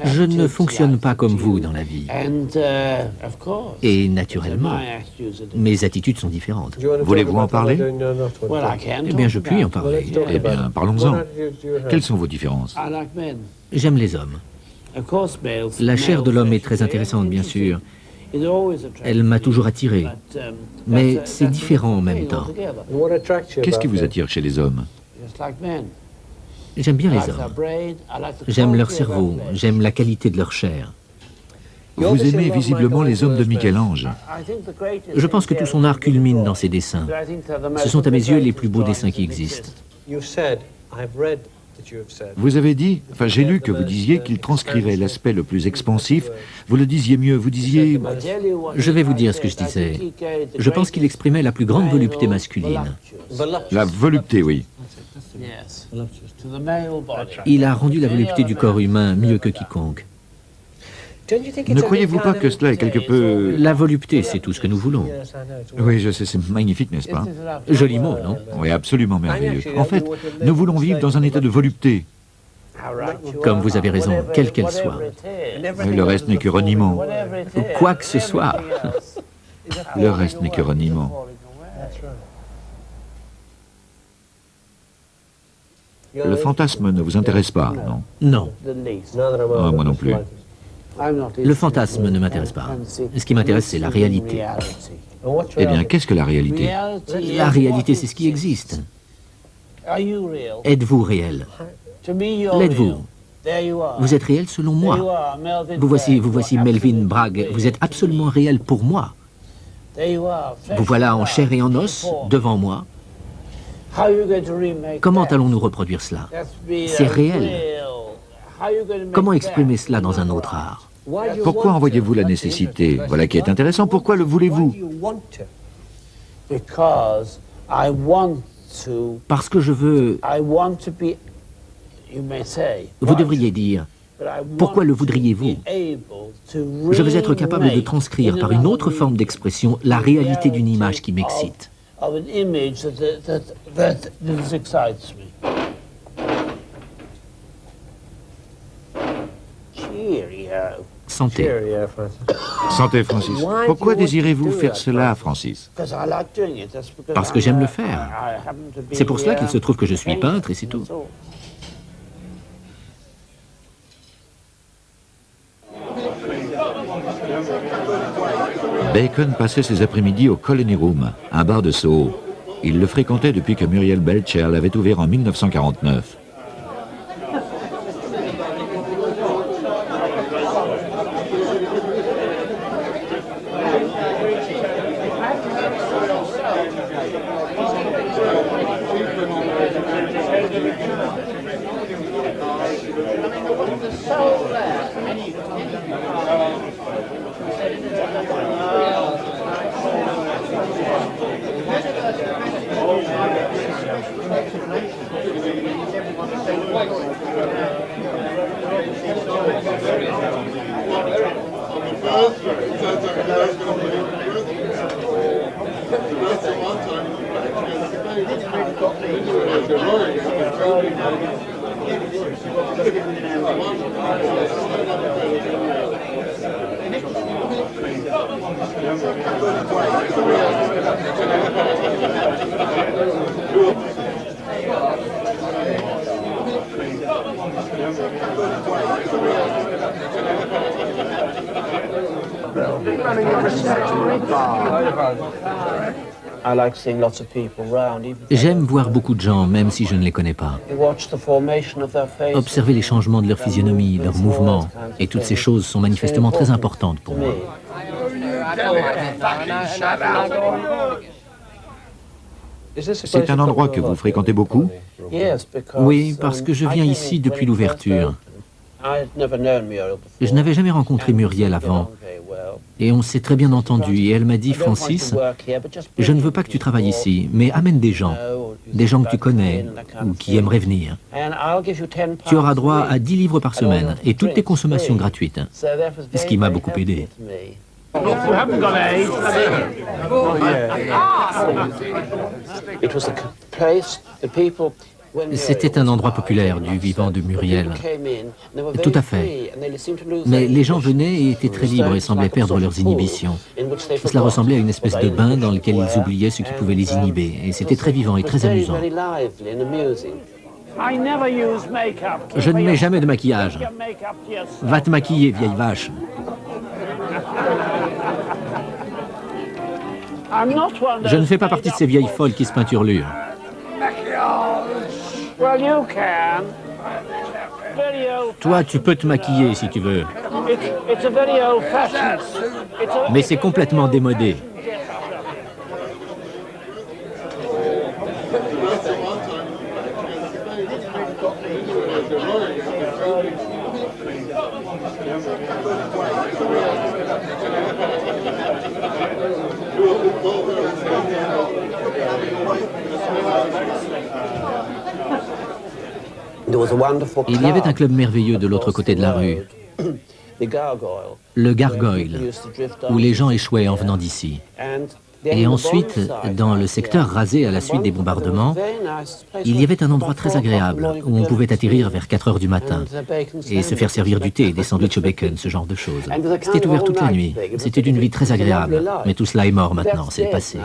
Je ne fonctionne pas comme vous dans la vie. Et naturellement, mes attitudes sont différentes. Voulez-vous en parler? Eh bien, je puis en parler. Eh bien, parlons-en. Quelles sont vos différences? J'aime les hommes. La chair de l'homme est très intéressante, bien sûr. Elle m'a toujours attiré. Mais c'est différent en même temps. Qu'est-ce qui vous attire chez les hommes? J'aime bien les hommes. J'aime leur cerveau, j'aime la qualité de leur chair. Vous aimez visiblement les hommes de Michel-Ange. Je pense que tout son art culmine dans ses dessins. Ce sont à mes yeux les plus beaux dessins qui existent. Vous avez dit, enfin j'ai lu que vous disiez qu'il transcrivait l'aspect le plus expansif. Vous le disiez mieux, vous disiez... Je vais vous dire ce que je disais. Je pense qu'il exprimait la plus grande volupté masculine. La volupté, oui. Il a rendu la volupté du corps humain mieux que quiconque. Ne croyez-vous pas que cela est quelque peu... La volupté, c'est tout ce que nous voulons. Oui, je sais, c'est magnifique, n'est-ce pas? Joli mot, non? Oui, absolument merveilleux. En fait, nous voulons vivre dans un état de volupté. Comme vous avez raison, quelle qu'elle soit. Le reste n'est que reniement. Quoi que ce soit. Le reste n'est que reniement. Le fantasme ne vous intéresse pas, non? Non. Ah, moi non plus. Le fantasme ne m'intéresse pas. Ce qui m'intéresse, c'est la réalité. Eh bien, qu'est-ce que la réalité? La réalité, c'est ce qui existe. Êtes-vous réel? L'êtes-vous? Vous êtes réel selon moi. Vous voici Melvyn Bragg. Vous êtes absolument réel pour moi. Vous voilà en chair et en os, devant moi. Comment allons-nous reproduire cela? C'est réel. Comment exprimer cela dans un autre art? Pourquoi en voyez-vous la nécessité? Voilà qui est intéressant. Pourquoi le voulez-vous? Parce que je veux... Vous devriez dire, pourquoi le voudriez-vous? Je veux être capable de transcrire par une autre forme d'expression la réalité d'une image qui m'excite. Santé. Santé, Francis. Pourquoi désirez-vous faire cela, Francis? Parce que j'aime le faire. C'est pour cela qu'il se trouve que je suis peintre et c'est tout. Bacon passait ses après-midi au Colony Room, un bar de Soho. Il le fréquentait depuis que Muriel Belcher l'avait ouvert en 1949. J'aime voir beaucoup de gens, même si je ne les connais pas. Observer les changements de leur physionomie, leurs mouvements, et toutes ces choses sont manifestement très importantes pour moi. C'est un endroit que vous fréquentez beaucoup? Oui, parce que je viens ici depuis l'ouverture. Je n'avais jamais rencontré Muriel avant. Et on s'est très bien entendu. Et elle m'a dit, Francis, je ne veux pas que tu travailles ici, mais amène des gens que tu connais ou qui aimeraient venir. Tu auras droit à 10 livres par semaine et toutes tes consommations gratuites. Ce qui m'a beaucoup aidé. C'était un endroit populaire du vivant de Muriel. Tout à fait. Mais les gens venaient et étaient très libres et semblaient perdre leurs inhibitions. Cela ressemblait à une espèce de bain dans lequel ils oubliaient ce qui pouvait les inhiber. Et c'était très vivant et très amusant. Je ne mets jamais de maquillage. Va te maquiller, vieille vache. Je ne fais pas partie de ces vieilles folles qui se peinturlurent. Toi, tu peux te maquiller si tu veux. Mais c'est complètement démodé. Il y avait un club merveilleux de l'autre côté de la rue, le Gargoyle, où les gens échouaient en venant d'ici. Et ensuite, dans le secteur rasé à la suite des bombardements, il y avait un endroit très agréable où on pouvait atterrir vers 4 heures du matin et se faire servir du thé, des sandwichs au bacon, ce genre de choses. C'était ouvert toute la nuit. C'était une vie très agréable. Mais tout cela est mort maintenant, c'est le passé.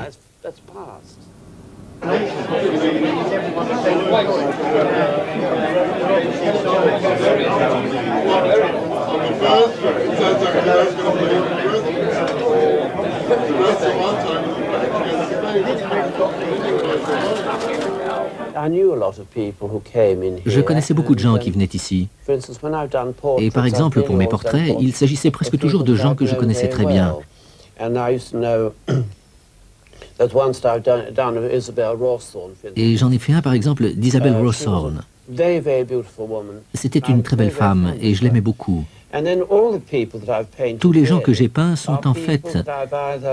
Je connaissais beaucoup de gens qui venaient ici. Et par exemple, pour mes portraits, il s'agissait presque toujours de gens que je connaissais très bien. Et j'en ai fait un, par exemple, d'Isabelle Rawsthorne. C'était une très belle femme et je l'aimais beaucoup. Tous les gens que j'ai peints sont en fait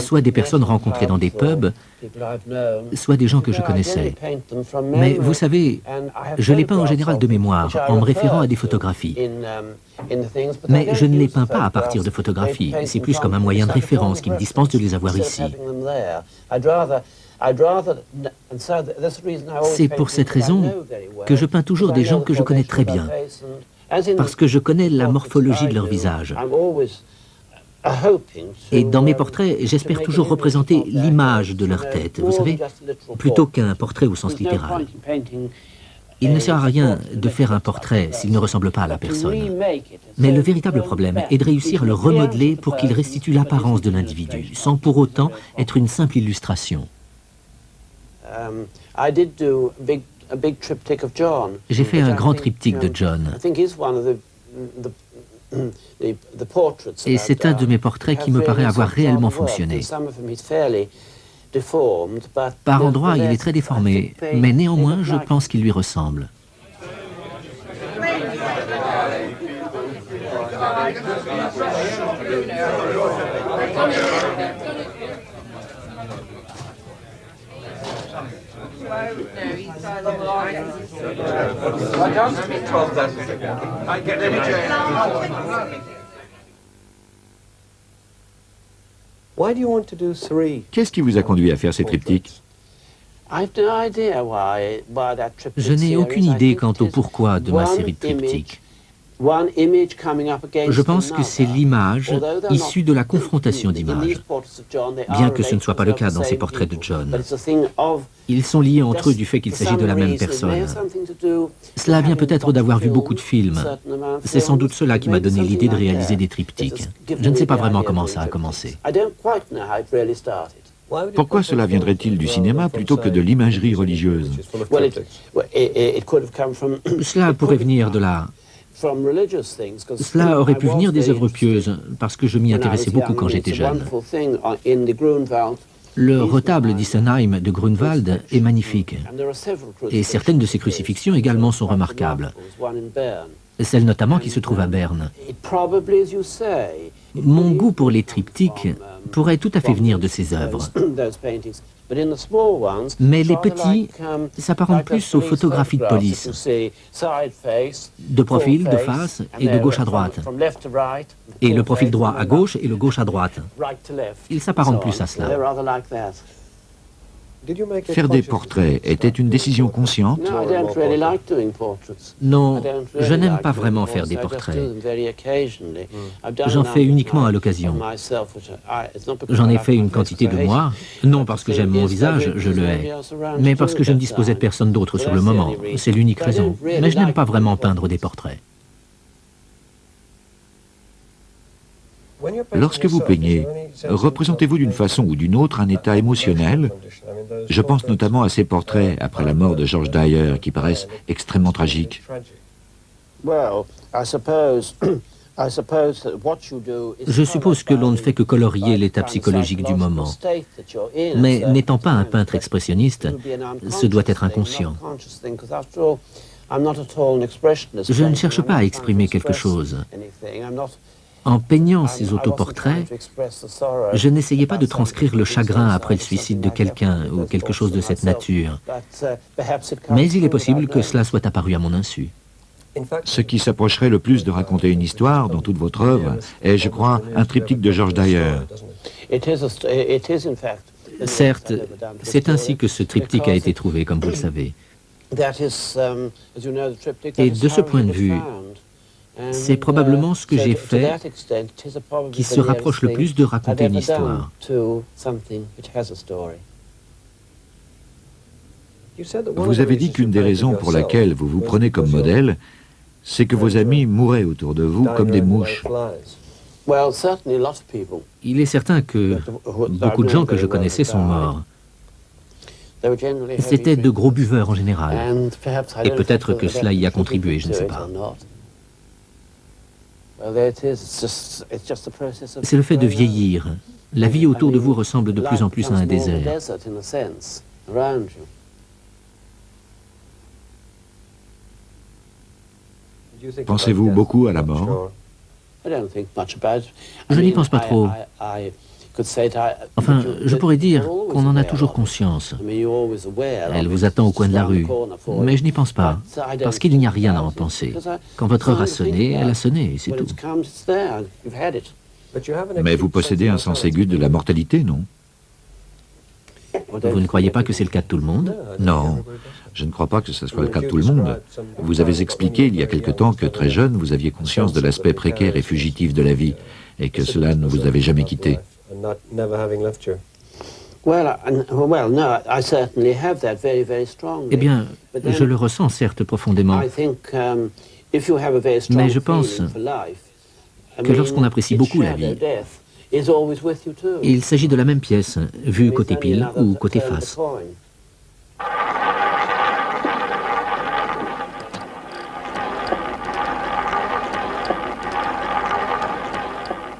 soit des personnes rencontrées dans des pubs, soit des gens que je connaissais. Mais vous savez, je les peins en général de mémoire, en me référant à des photographies. Mais je ne les peins pas à partir de photographies, c'est plus comme un moyen de référence qui me dispense de les avoir ici. C'est pour cette raison que je peins toujours des gens que je connais très bien, parce que je connais la morphologie de leur visage. Et dans mes portraits, j'espère toujours représenter l'image de leur tête, vous savez, plutôt qu'un portrait au sens littéral. Il ne sert à rien de faire un portrait s'il ne ressemble pas à la personne. Mais le véritable problème est de réussir à le remodeler pour qu'il restitue l'apparence de l'individu, sans pour autant être une simple illustration. J'ai fait un grand triptyque de John. Et c'est un de mes portraits qui me paraît avoir réellement fonctionné. Par endroits, il est très déformé, mais néanmoins, je pense qu'il lui ressemble. Qu'est-ce qui vous a conduit à faire ces triptyques? Je n'ai aucune idée quant au pourquoi de ma série de triptyques. Je pense que c'est l'image issue de la confrontation d'images, bien que ce ne soit pas le cas dans ces portraits de John. Ils sont liés entre eux du fait qu'il s'agit de la même personne. Cela vient peut-être d'avoir vu beaucoup de films. C'est sans doute cela qui m'a donné l'idée de réaliser des triptyques. Je ne sais pas vraiment comment ça a commencé. Pourquoi cela viendrait-il du cinéma plutôt que de l'imagerie religieuse? Cela pourrait venir de là. Cela aurait pu venir des œuvres pieuses, parce que je m'y intéressais beaucoup quand j'étais jeune. Le retable d'Isenheim de Grunwald est magnifique, et certaines de ses crucifixions également sont remarquables. Celle notamment qui se trouve à Berne. Mon goût pour les triptyques pourrait tout à fait venir de ces œuvres. Mais les petits s'apparentent plus aux photographies de police, de profil, de face et de gauche à droite. Et le profil droit à gauche et le gauche à droite. Ils s'apparentent plus à cela. Faire des portraits était une décision consciente? Non, je n'aime pas vraiment faire des portraits. J'en fais uniquement à l'occasion. J'en ai fait une quantité de moi, non parce que j'aime mon visage, je le hais, mais parce que je ne disposais de personne d'autre sur le moment. C'est l'unique raison. Mais je n'aime pas vraiment peindre des portraits. Lorsque vous peignez, représentez-vous d'une façon ou d'une autre un état émotionnel? Je pense notamment à ces portraits après la mort de George Dyer qui paraissent extrêmement tragiques. Je suppose que l'on ne fait que colorier l'état psychologique du moment. Mais n'étant pas un peintre expressionniste, ce doit être inconscient. Je ne cherche pas à exprimer quelque chose. En peignant ces autoportraits, je n'essayais pas de transcrire le chagrin après le suicide de quelqu'un ou quelque chose de cette nature. Mais il est possible que cela soit apparu à mon insu. Ce qui s'approcherait le plus de raconter une histoire dans toute votre œuvre est, je crois, un triptyque de George Dyer. Certes, c'est ainsi que ce triptyque a été trouvé, comme vous le savez. Et de ce point de vue, c'est probablement ce que j'ai fait qui se rapproche le plus de raconter une histoire. Vous avez dit qu'une des raisons pour laquelle vous vous prenez comme modèle, c'est que vos amis mouraient autour de vous comme des mouches. Il est certain que beaucoup de gens que je connaissais sont morts. C'étaient de gros buveurs en général. Et peut-être que cela y a contribué, je ne sais pas. C'est le fait de vieillir. La vie autour de vous ressemble de plus en plus à un désert. Pensez-vous beaucoup à la mort? Je n'y pense pas trop. Enfin, je pourrais dire qu'on en a toujours conscience. Elle vous attend au coin de la rue. Mais je n'y pense pas, parce qu'il n'y a rien à en penser. Quand votre heure a sonné, elle a sonné, et c'est tout. Mais vous possédez un sens aigu de la mortalité, non? Vous ne croyez pas que c'est le cas de tout le monde? Non, je ne crois pas que ce soit le cas de tout le monde. Vous avez expliqué il y a quelque temps que très jeune, vous aviez conscience de l'aspect précaire et fugitif de la vie, et que cela ne vous avait jamais quitté. Eh bien, je le ressens certes profondément. Mais je pense que lorsqu'on apprécie beaucoup la vie, il s'agit de la même pièce, vue côté pile ou côté face.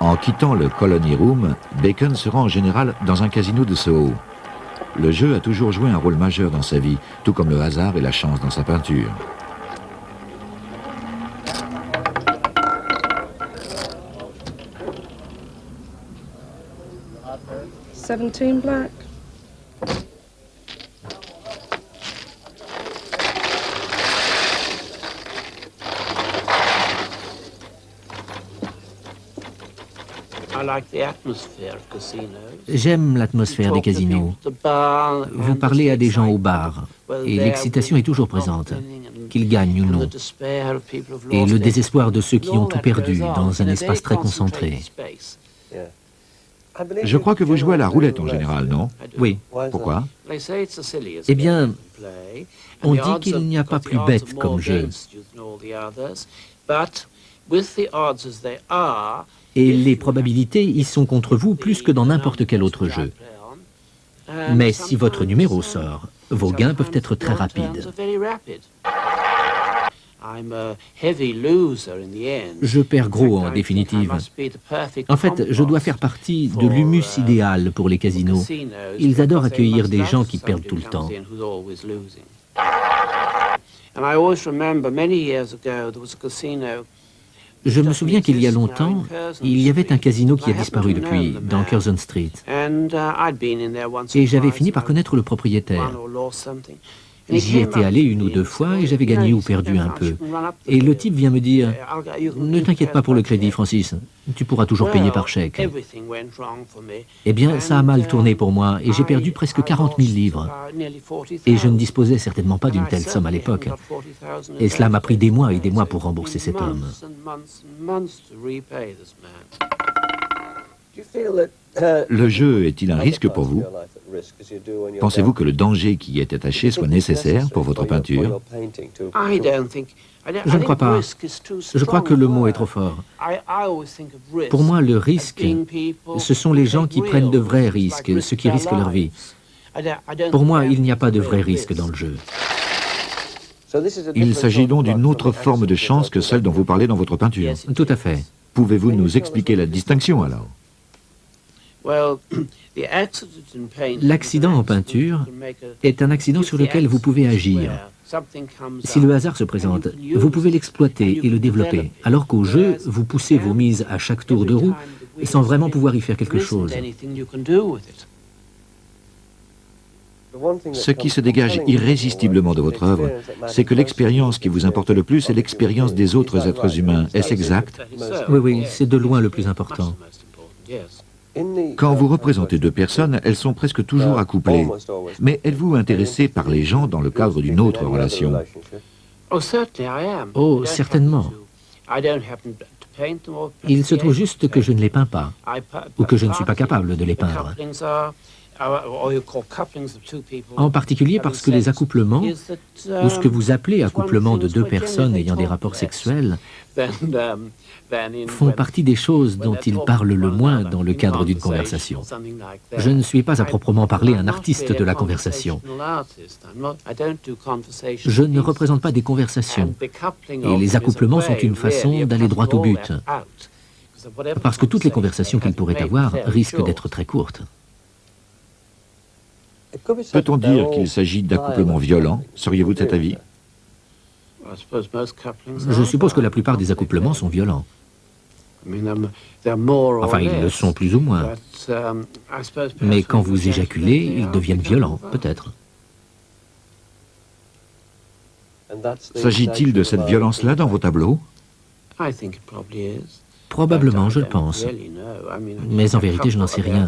En quittant le Colony Room, Bacon se rend en général dans un casino de Soho. Le jeu a toujours joué un rôle majeur dans sa vie, tout comme le hasard et la chance dans sa peinture. $17 black. J'aime l'atmosphère des casinos. Vous parlez à des gens au bar, et l'excitation est toujours présente, qu'ils gagnent ou non. Et le désespoir de ceux qui ont tout perdu dans un espace très concentré. Je crois que vous jouez à la roulette en général, non? Oui. Pourquoi? Eh bien, on dit qu'il n'y a pas plus bête comme jeu. Et les probabilités y sont contre vous plus que dans n'importe quel autre jeu. Mais si votre numéro sort, vos gains peuvent être très rapides. Je perds gros en définitive. En fait, je dois faire partie de l'humus idéal pour les casinos. Ils adorent accueillir des gens qui perdent tout le temps. Je me souviens qu'il y a longtemps, il y avait un casino qui a disparu depuis, dans Curzon Street. Et j'avais fini par connaître le propriétaire. J'y étais allé une ou deux fois et j'avais gagné ou perdu un peu. Et le type vient me dire « Ne t'inquiète pas pour le crédit, Francis, tu pourras toujours payer par chèque. » Eh bien, ça a mal tourné pour moi et j'ai perdu presque 40 000 livres. Et je ne disposais certainement pas d'une telle somme à l'époque. Et cela m'a pris des mois et des mois pour rembourser cet homme. Le jeu est-il un risque pour vous? Pensez-vous que le danger qui y est attaché soit nécessaire pour votre peinture? Je ne crois pas. Je crois que le mot est trop fort. Pour moi, le risque, ce sont les gens qui prennent de vrais risques, ceux qui risquent leur vie. Pour moi, il n'y a pas de vrais risques dans le jeu. Il s'agit donc d'une autre forme de chance que celle dont vous parlez dans votre peinture. Tout à fait. Pouvez-vous nous expliquer la distinction alors? L'accident en peinture est un accident sur lequel vous pouvez agir. Si le hasard se présente, vous pouvez l'exploiter et le développer, alors qu'au jeu, vous poussez vos mises à chaque tour de roue sans vraiment pouvoir y faire quelque chose. Ce qui se dégage irrésistiblement de votre œuvre, c'est que l'expérience qui vous importe le plus est l'expérience des autres êtres humains. Est-ce exact? Oui, oui, c'est de loin le plus important. Quand vous représentez deux personnes, elles sont presque toujours accouplées. Mais êtes-vous intéressé par les gens dans le cadre d'une autre relation? Oh, certainement. Il se trouve juste que je ne les peins pas, ou que je ne suis pas capable de les peindre. En particulier parce que les accouplements, ou ce que vous appelez accouplement de deux personnes ayant des rapports sexuels, font partie des choses dont ils parlent le moins dans le cadre d'une conversation. Je ne suis pas à proprement parler un artiste de la conversation. Je ne représente pas des conversations. Et les accouplements sont une façon d'aller droit au but. Parce que toutes les conversations qu'ils pourraient avoir risquent d'être très courtes. Peut-on dire qu'il s'agit d'accouplements violents? Seriez-vous de cet avis? Je suppose que la plupart des accouplements sont violents. Enfin, ils le sont plus ou moins. Mais quand vous éjaculez, ils deviennent violents, peut-être. S'agit-il de cette violence-là dans vos tableaux? Probablement, je le pense. Mais en vérité, je n'en sais rien.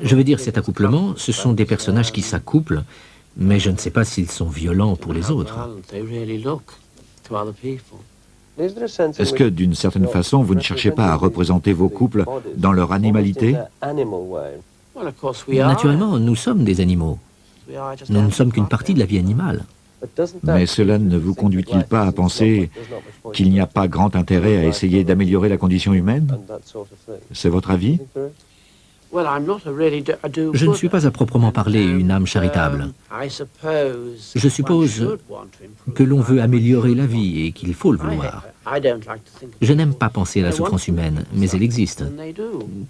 Je veux dire, cet accouplement, ce sont des personnages qui s'accouplent, mais je ne sais pas s'ils sont violents pour les autres. Est-ce que, d'une certaine façon, vous ne cherchez pas à représenter vos couples dans leur animalité? Naturellement, nous sommes des animaux. Nous ne sommes qu'une partie de la vie animale. Mais cela ne vous conduit-il pas à penser qu'il n'y a pas grand intérêt à essayer d'améliorer la condition humaine? C'est votre avis? Je ne suis pas à proprement parler une âme charitable. Je suppose que l'on veut améliorer la vie et qu'il faut le vouloir. Je n'aime pas penser à la souffrance humaine, mais elle existe,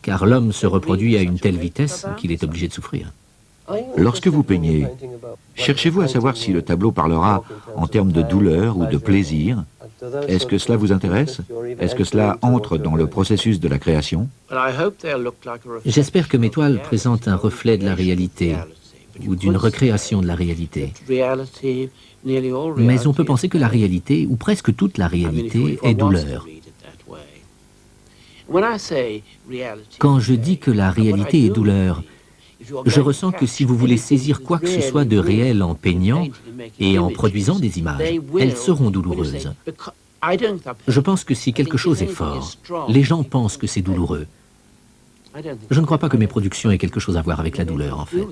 car l'homme se reproduit à une telle vitesse qu'il est obligé de souffrir. Lorsque vous peignez, cherchez-vous à savoir si le tableau parlera en termes de douleur ou de plaisir? Est-ce que cela vous intéresse? Est-ce que cela entre dans le processus de la création? J'espère que mes toiles présentent un reflet de la réalité, ou d'une recréation de la réalité. Mais on peut penser que la réalité, ou presque toute la réalité, est douleur. Quand je dis que la réalité est douleur, je ressens que si vous voulez saisir quoi que ce soit de réel en peignant et en produisant des images, elles seront douloureuses. Je pense que si quelque chose est fort, les gens pensent que c'est douloureux. Je ne crois pas que mes productions aient quelque chose à voir avec la douleur, en fait.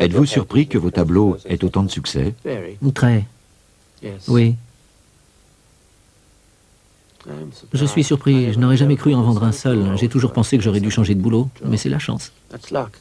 Êtes-vous surpris que vos tableaux aient autant de succès? Très. Oui. Je suis surpris, je n'aurais jamais cru en vendre un seul. J'ai toujours pensé que j'aurais dû changer de boulot, mais c'est la chance. That's luck.